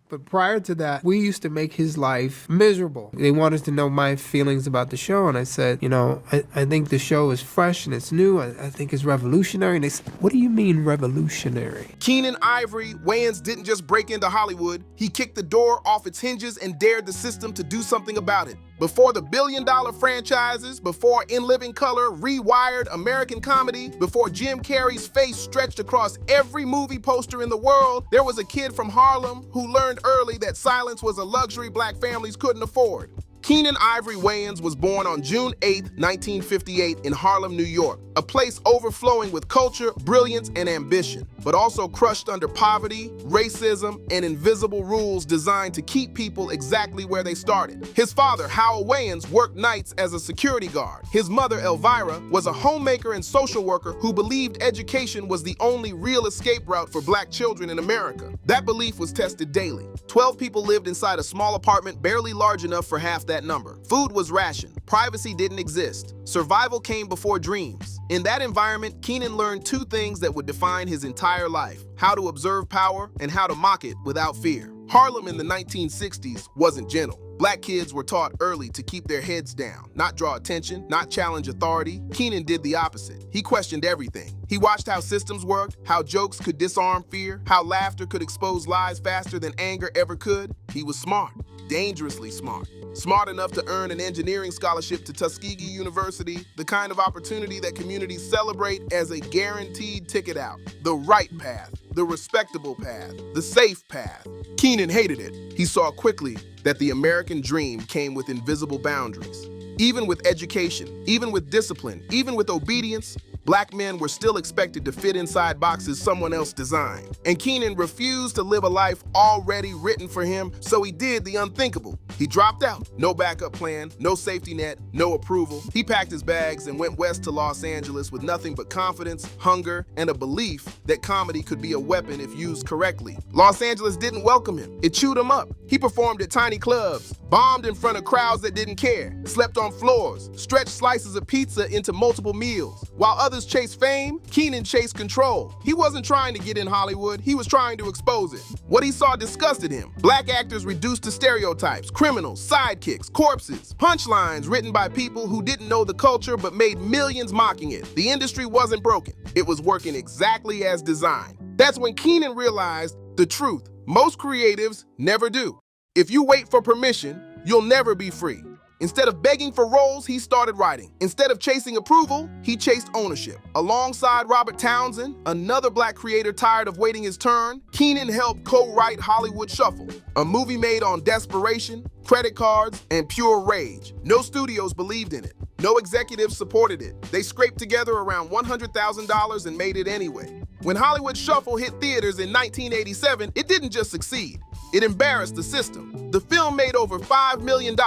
But prior to that, we used to make his life miserable. They wanted to know my feelings about the show, and I said, I think the show is fresh and it's new. I think it's revolutionary. And they said, what do you mean revolutionary? Keenen Ivory Wayans didn't just break into Hollywood. He kicked the door off its hinges and dared the system to do something about it. Before the billion-dollar franchises, before In Living Color rewired American comedy, before Jim Carrey's face stretched across every movie poster in the world, there was a kid from Harlem who learned early that silence was a luxury black families couldn't afford. Keenen Ivory Wayans was born on June 8, 1958 in Harlem, New York, a place overflowing with culture, brilliance, and ambition, but also crushed under poverty, racism, and invisible rules designed to keep people exactly where they started. His father, Howell Wayans, worked nights as a security guard. His mother, Elvira, was a homemaker and social worker who believed education was the only real escape route for black children in America. That belief was tested daily. 12 people lived inside a small apartment barely large enough for half that number. Food was rationed. Privacy didn't exist. Survival came before dreams. In that environment, Keenen learned two things that would define his entire life: how to observe power and how to mock it without fear. Harlem in the 1960s wasn't gentle. Black kids were taught early to keep their heads down, not draw attention, not challenge authority. Keenen did the opposite. He questioned everything. He watched how systems worked, how jokes could disarm fear, how laughter could expose lies faster than anger ever could. He was smart, dangerously smart. Smart enough to earn an engineering scholarship to Tuskegee University, the kind of opportunity that communities celebrate as a guaranteed ticket out. The right path, the respectable path, the safe path. Keenen hated it. He saw quickly that the American dream came with invisible boundaries. Even with education, even with discipline, even with obedience, black men were still expected to fit inside boxes someone else designed. And Keenen refused to live a life already written for him, so he did the unthinkable. He dropped out. No backup plan, no safety net, no approval. He packed his bags and went west to Los Angeles with nothing but confidence, hunger, and a belief that comedy could be a weapon if used correctly. Los Angeles didn't welcome him. It chewed him up. He performed at tiny clubs, bombed in front of crowds that didn't care, slept on floors, stretched slices of pizza into multiple meals. While others chased fame, Keenen chased control. He wasn't trying to get in Hollywood, he was trying to expose it. What he saw disgusted him. Black actors reduced to stereotypes, criminals, sidekicks, corpses, punchlines written by people who didn't know the culture but made millions mocking it. The industry wasn't broken. It was working exactly as designed. That's when Keenen realized the truth. Most creatives never do. If you wait for permission, you'll never be free. Instead of begging for roles, he started writing. Instead of chasing approval, he chased ownership. Alongside Robert Townsend, another black creator tired of waiting his turn, Keenen helped co-write Hollywood Shuffle, a movie made on desperation, credit cards, and pure rage. No studios believed in it. No executives supported it. They scraped together around $100,000 and made it anyway. When Hollywood Shuffle hit theaters in 1987, it didn't just succeed. It embarrassed the system. The film made over $5 million,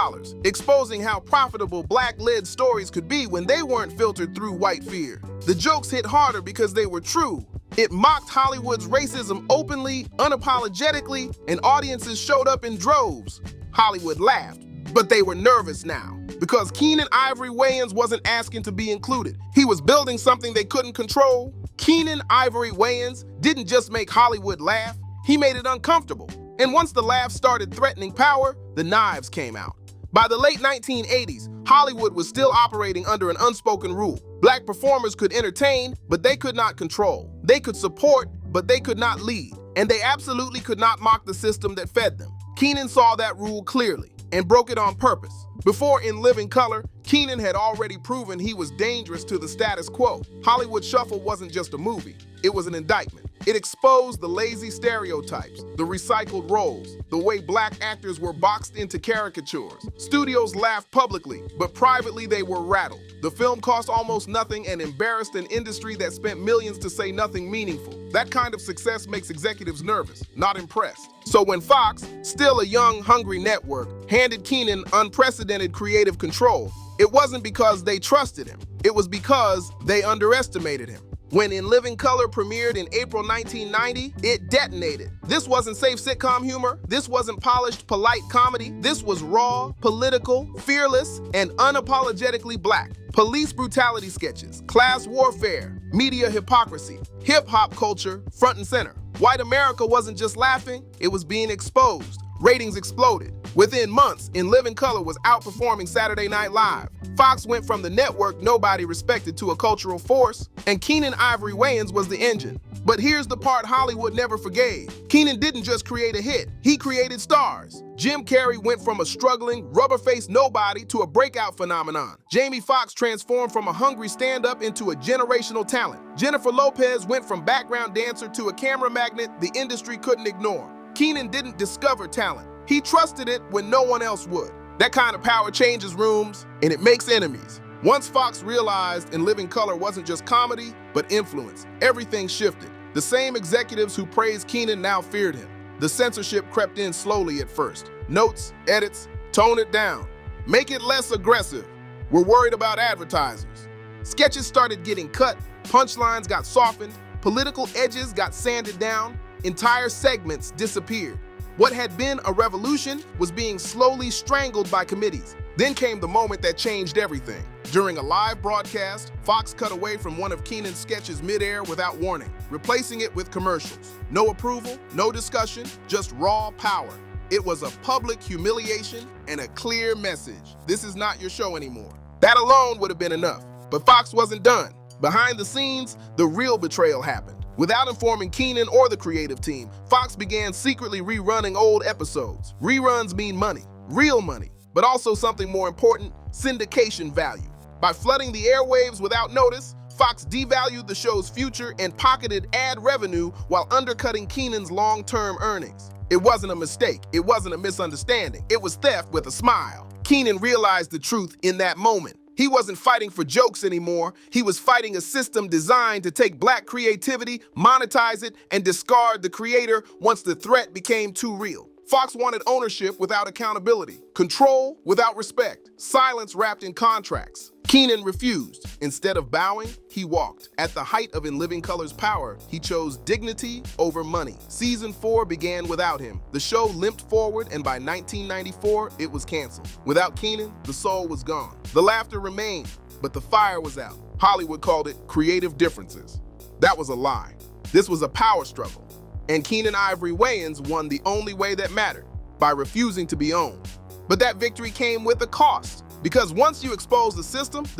exposing how profitable black-led stories could be when they weren't filtered through white fear. The jokes hit harder because they were true. It mocked Hollywood's racism openly, unapologetically, and audiences showed up in droves. Hollywood laughed, but they were nervous now. Because Keenen Ivory Wayans wasn't asking to be included. He was building something they couldn't control. Keenen Ivory Wayans didn't just make Hollywood laugh, he made it uncomfortable. And once the laughs started threatening power, the knives came out. By the late 1980s, Hollywood was still operating under an unspoken rule. Black performers could entertain, but they could not control. They could support, but they could not lead. And they absolutely could not mock the system that fed them. Keenen saw that rule clearly and broke it on purpose. Before In Living Color, Keenen had already proven he was dangerous to the status quo. Hollywood Shuffle wasn't just a movie, it was an indictment. It exposed the lazy stereotypes, the recycled roles, the way black actors were boxed into caricatures. Studios laughed publicly, but privately they were rattled. The film cost almost nothing and embarrassed an industry that spent millions to say nothing meaningful. That kind of success makes executives nervous, not impressed. So when Foxx, still a young, hungry network, handed Keenen unprecedented creative control, it wasn't because they trusted him. It was because they underestimated him. When In Living Color premiered in April 1990, it detonated. This wasn't safe sitcom humor. This wasn't polished, polite comedy. This was raw, political, fearless, and unapologetically black. Police brutality sketches, class warfare, Media hypocrisy, hip-hop culture front and center. White America wasn't just laughing, it was being exposed. Ratings exploded. Within months, In Living Color was outperforming Saturday Night Live. Fox went from the network nobody respected to a cultural force, and Keenen Ivory Wayans was the engine. But here's the part Hollywood never forgave. Keenen didn't just create a hit, he created stars. Jim Carrey went from a struggling, rubber-faced nobody to a breakout phenomenon. Jamie Foxx transformed from a hungry stand-up into a generational talent. Jennifer Lopez went from background dancer to a camera magnet the industry couldn't ignore. Keenen didn't discover talent. He trusted it when no one else would. That kind of power changes rooms, and it makes enemies. Once Fox realized In Living Color wasn't just comedy, but influence, everything shifted. The same executives who praised Keenen now feared him. The censorship crept in slowly at first. Notes, edits, tone it down. Make it less aggressive. We're worried about advertisers. Sketches started getting cut, punchlines got softened, political edges got sanded down, entire segments disappeared. What had been a revolution was being slowly strangled by committees. Then came the moment that changed everything. During a live broadcast, Fox cut away from one of Keenen's sketches mid-air without warning, replacing it with commercials. No approval, no discussion, just raw power. It was a public humiliation and a clear message. This is not your show anymore. That alone would have been enough. But Fox wasn't done. Behind the scenes, the real betrayal happened. Without informing Keenen or the creative team, Fox began secretly rerunning old episodes. Reruns mean money, real money, but also something more important, syndication value. By flooding the airwaves without notice, Fox devalued the show's future and pocketed ad revenue while undercutting Keenen's long-term earnings. It wasn't a mistake, it wasn't a misunderstanding, it was theft with a smile. Keenen realized the truth in that moment. He wasn't fighting for jokes anymore, he was fighting a system designed to take black creativity, monetize it, and discard the creator once the threat became too real. Fox wanted ownership without accountability, control without respect, silence wrapped in contracts. Keenen refused. Instead of bowing, he walked. At the height of In Living Color's power, he chose dignity over money. Season 4 began without him. The show limped forward, and by 1994, it was canceled. Without Keenen, the soul was gone. The laughter remained, but the fire was out. Hollywood called it creative differences. That was a lie. This was a power struggle. And Keenen Ivory Wayans won the only way that mattered, by refusing to be owned. But that victory came with a cost, because once you expose the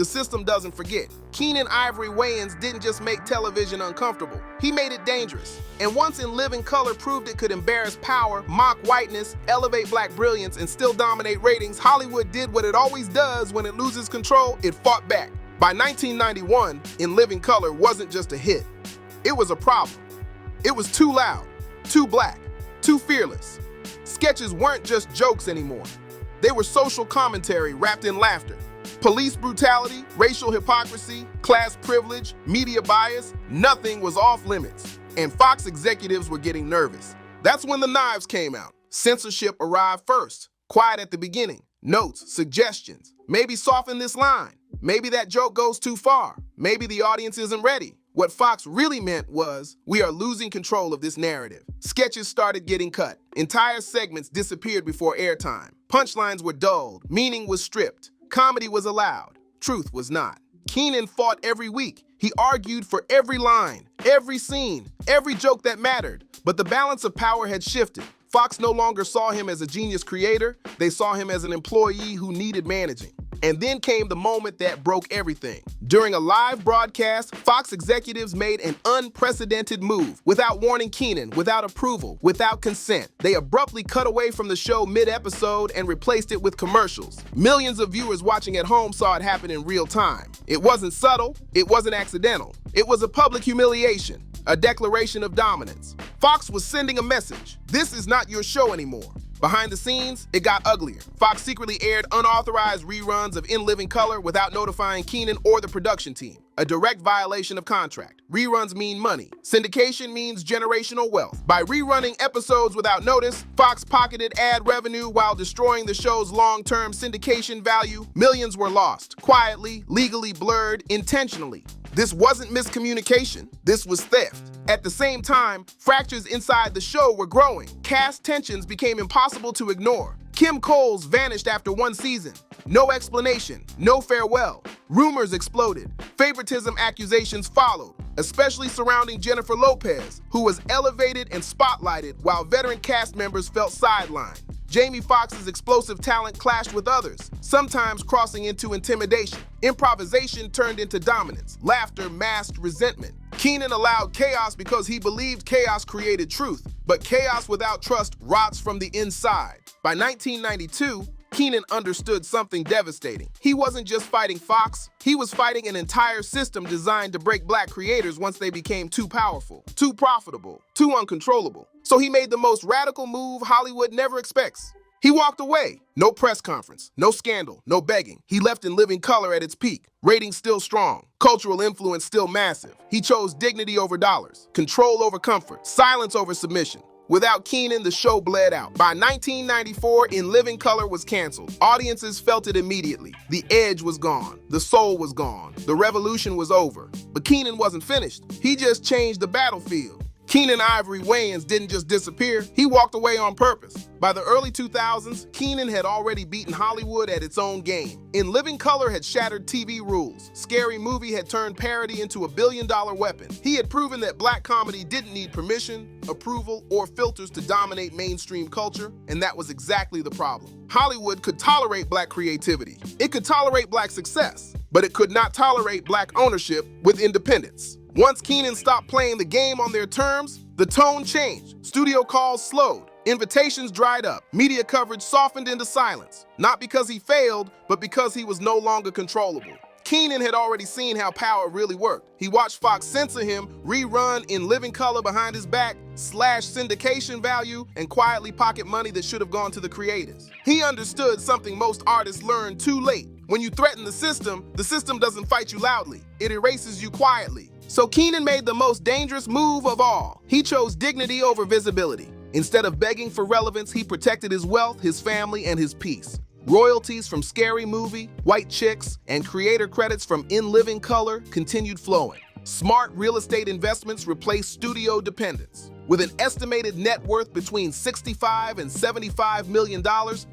system doesn't forget. Keenen Ivory Wayans didn't just make television uncomfortable, he made it dangerous. And once In Living Color proved it could embarrass power, mock whiteness, elevate black brilliance, and still dominate ratings, Hollywood did what it always does when it loses control, it fought back. By 1991, In Living Color wasn't just a hit, it was a problem. It was too loud, too black, too fearless. Sketches weren't just jokes anymore. They were social commentary wrapped in laughter. Police brutality, racial hypocrisy, class privilege, media bias, nothing was off limits. And Fox executives were getting nervous. That's when the knives came out. Censorship arrived first, quiet at the beginning. Notes, suggestions. Maybe soften this line. Maybe that joke goes too far. Maybe the audience isn't ready. What Fox really meant was, we are losing control of this narrative. Sketches started getting cut. Entire segments disappeared before airtime. Punchlines were dulled. Meaning was stripped. Comedy was allowed. Truth was not. Keenen fought every week. He argued for every line, every scene, every joke that mattered. But the balance of power had shifted. Fox no longer saw him as a genius creator. They saw him as an employee who needed managing. And then came the moment that broke everything. During a live broadcast, Fox executives made an unprecedented move. Without warning Keenen, without approval, without consent, they abruptly cut away from the show mid-episode and replaced it with commercials. Millions of viewers watching at home saw it happen in real time. It wasn't subtle, it wasn't accidental. It was a public humiliation, a declaration of dominance. Fox was sending a message. This is not your show anymore. Behind the scenes, it got uglier. Fox secretly aired unauthorized reruns of In Living Color without notifying Keenen or the production team. A direct violation of contract. Reruns mean money. Syndication means generational wealth. By rerunning episodes without notice, Fox pocketed ad revenue while destroying the show's long-term syndication value. Millions were lost, quietly, legally blurred, intentionally. This wasn't miscommunication, this was theft. At the same time, fractures inside the show were growing. Cast tensions became impossible to ignore. Kim Coles vanished after one season. No explanation, no farewell. Rumors exploded. Favoritism accusations followed. especially surrounding Jennifer Lopez, who was elevated and spotlighted while veteran cast members felt sidelined. Jamie Foxx's explosive talent clashed with others, sometimes crossing into intimidation. Improvisation turned into dominance. Laughter masked resentment. Keenen allowed chaos because he believed chaos created truth, but chaos without trust rots from the inside. By 1992, Keenen understood something devastating. He wasn't just fighting Foxx, he was fighting an entire system designed to break black creators once they became too powerful, too profitable, too uncontrollable. So he made the most radical move Hollywood never expects. He walked away. No press conference, no scandal, no begging. He left in living color at its peak. Ratings still strong, cultural influence still massive. He chose dignity over dollars, control over comfort, silence over submission. Without Keenen, the show bled out. By 1994, In Living Color was canceled. Audiences felt it immediately. The edge was gone. The soul was gone. The revolution was over. But Keenen wasn't finished. He just changed the battlefield. Keenen Ivory Wayans didn't just disappear, he walked away on purpose. By the early 2000s, Keenen had already beaten Hollywood at its own game. In Living Color had shattered TV rules. Scary Movie had turned parody into a billion-dollar weapon. He had proven that black comedy didn't need permission, approval, or filters to dominate mainstream culture, and that was exactly the problem. Hollywood could tolerate black creativity. It could tolerate black success, but it could not tolerate black ownership with independence. Once Keenen stopped playing the game on their terms, the tone changed. Studio calls slowed. Invitations dried up. Media coverage softened into silence. Not because he failed, but because he was no longer controllable. Keenen had already seen how power really worked. He watched Foxx censor him, rerun In Living Color behind his back, slash syndication value, and quietly pocket money that should have gone to the creators. He understood something most artists learn too late. When you threaten the system doesn't fight you loudly. It erases you quietly. So Keenen made the most dangerous move of all. He chose dignity over visibility. Instead of begging for relevance, he protected his wealth, his family, and his peace. Royalties from Scary Movie, White Chicks, and creator credits from In Living Color continued flowing. Smart real estate investments replaced studio dependence. With an estimated net worth between $65 and $75 million,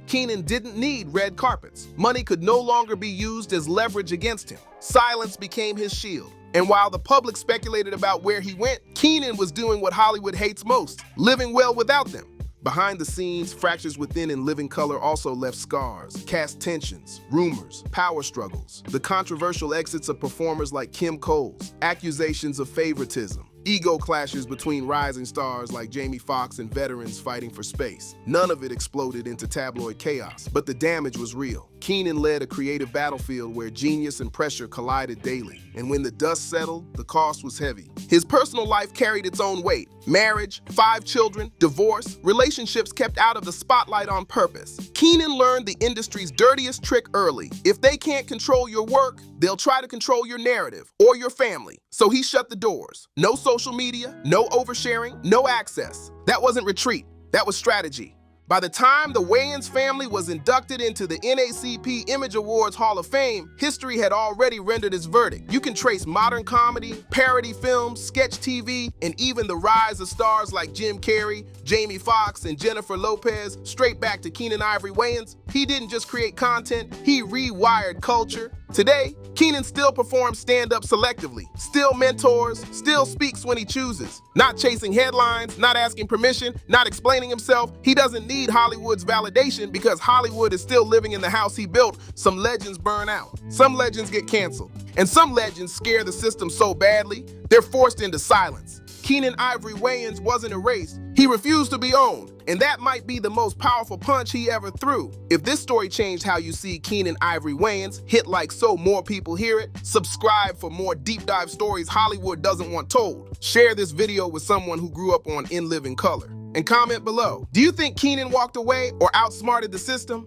Keenen didn't need red carpets. Money could no longer be used as leverage against him. Silence became his shield. And while the public speculated about where he went, Keenen was doing what Hollywood hates most, living well without them. Behind the scenes, fractures within In Living Color also left scars, cast tensions, rumors, power struggles, the controversial exits of performers like Kim Coles, accusations of favoritism, ego clashes between rising stars like Jamie Foxx and veterans fighting for space. None of it exploded into tabloid chaos, but the damage was real. Keenen led a creative battlefield where genius and pressure collided daily, and when the dust settled, the cost was heavy. His personal life carried its own weight. Marriage, 5 children, divorce, relationships kept out of the spotlight on purpose. Keenen learned the industry's dirtiest trick early. If they can't control your work, they'll try to control your narrative or your family. So he shut the doors. No social media, no oversharing, no access. That wasn't retreat, that was strategy. By the time the Wayans family was inducted into the NAACP Image Awards Hall of Fame, history had already rendered its verdict. You can trace modern comedy, parody films, sketch TV, and even the rise of stars like Jim Carrey, Jamie Foxx, and Jennifer Lopez straight back to Keenen Ivory Wayans. He didn't just create content, he rewired culture. Today, Keenen still performs stand-up selectively, still mentors, still speaks when he chooses. Not chasing headlines, not asking permission, not explaining himself. He doesn't need Hollywood's validation because Hollywood is still living in the house he built. Some legends burn out, some legends get canceled, and some legends scare the system so badly, they're forced into silence. Keenen Ivory Wayans wasn't erased, he refused to be owned. And that might be the most powerful punch he ever threw. If this story changed how you see Keenen Ivory Wayans, hit like so more people hear it. Subscribe for more deep dive stories Hollywood doesn't want told. Share this video with someone who grew up on In Living Color. And comment below, do you think Keenen walked away or outsmarted the system?